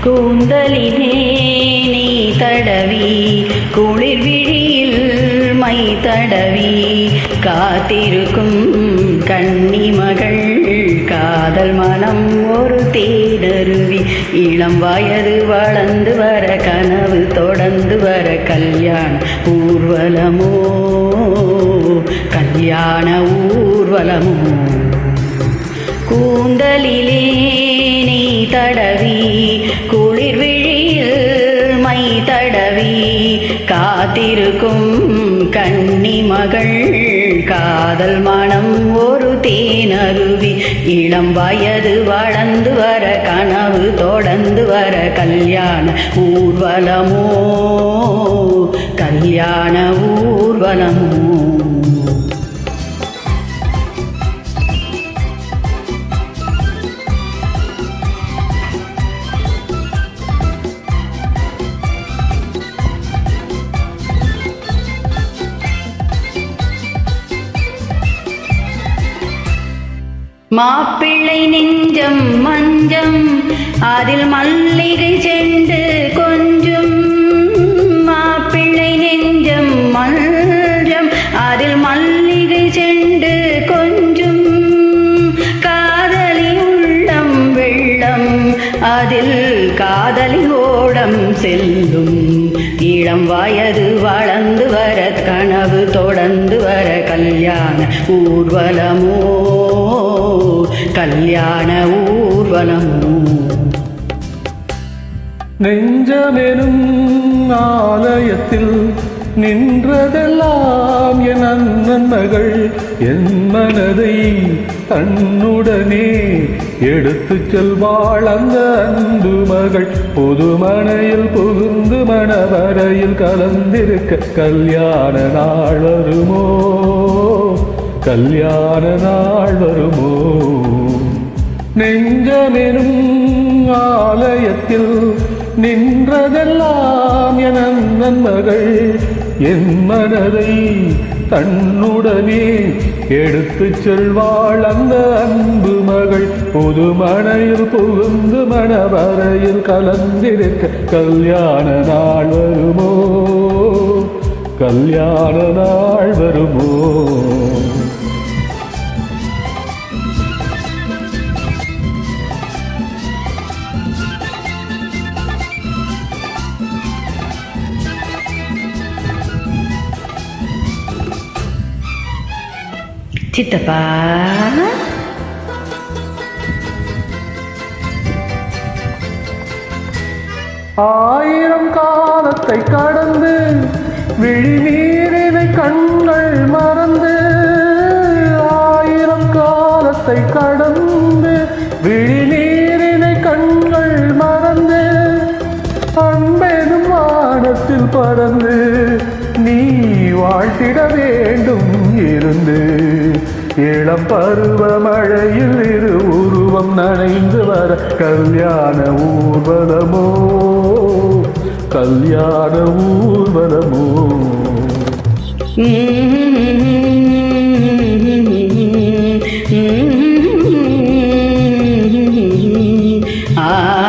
கூந்தலிலே நீ தடவி குளிர் விழியில் மை தடவி காத்திருக்கும் கன்னிமகள் காதல் மனம் ஒரு தேனருவி இளம் வயது வளர்ந்து வர கனவு தொடர்ந்து வர கல்யாண ஊர்வலமோ கல்யாண ஊர்வலமோ கூந்தலிலே நீ தடவி குளிர் விழியில் மை தடவி காத்திருக்கும் கன்னிமகள் காதல் மனம் ஒரு தேனருவி இளம் வயது வளர்ந்து வர கனவு தொடர்ந்து வர கல்யாண ஊர்வலமோ கல்யாண ஊர்வலமோ மாப்பிள்ளை நெஞ்சம் மஞ்சம் அதில் மல்லிகை செண்டு கொஞ்சம் மாப்பிள்ளை நெஞ்சம் மஞ்சம் அதில் மல்லிகை செண்டு கொஞ்சம் காதலி உள்ளம் வெள்ளம் அதில் காதலி ஓடம் செல்லும் இளம் வயது வளர்ந்து வர கனவு தொடர்ந்து வர கல்யாண ஊர்வலமோ கல்யாண ஊர்வலமோ நெஞ்சமெனும் ஆலயத்தில் நின்றதெல்லாம் என் அண்ணன் மகள் என் மனதை தன்னுடனே எடுத்து செல்வாள் அந்த அன்பு மகள் புதுமனையில் புகுந்து மணவரையில் கலந்திருக்க கல்யாண நாள் வருமோ கல்யாண நாள் வருமோ நெஞ்சமெனும் ஆலயத்தில் நின்றதெல்லாம் என் அண்ணன் மகள் என் மனதை தன்னுடனே எடுத்து செல்வாள் அந்த அன்பு மகள் புதுமனையில் புகுந்து மணவரையில் கலந்திருக்க கல்யாண நாள் வருமோ கல்யாண நாள் வருமோ சித்தப்பா ஆயிரம் காலத்தை கடந்து விழிநீரினை கண்கள் மறந்து ஆயிரம் காலத்தை கடந்து விழிநீரினை கண்கள் மறந்து அன்பெனும் வானத்தில் பறந்து நீ வாழ்த்திட வேண்டும் இருந்து இளம் பருவ மழையில் இரு உருவம் நனைந்து வர கல்யாண ஊர்வலமோ கல்யாண ஊர்வலமோ ah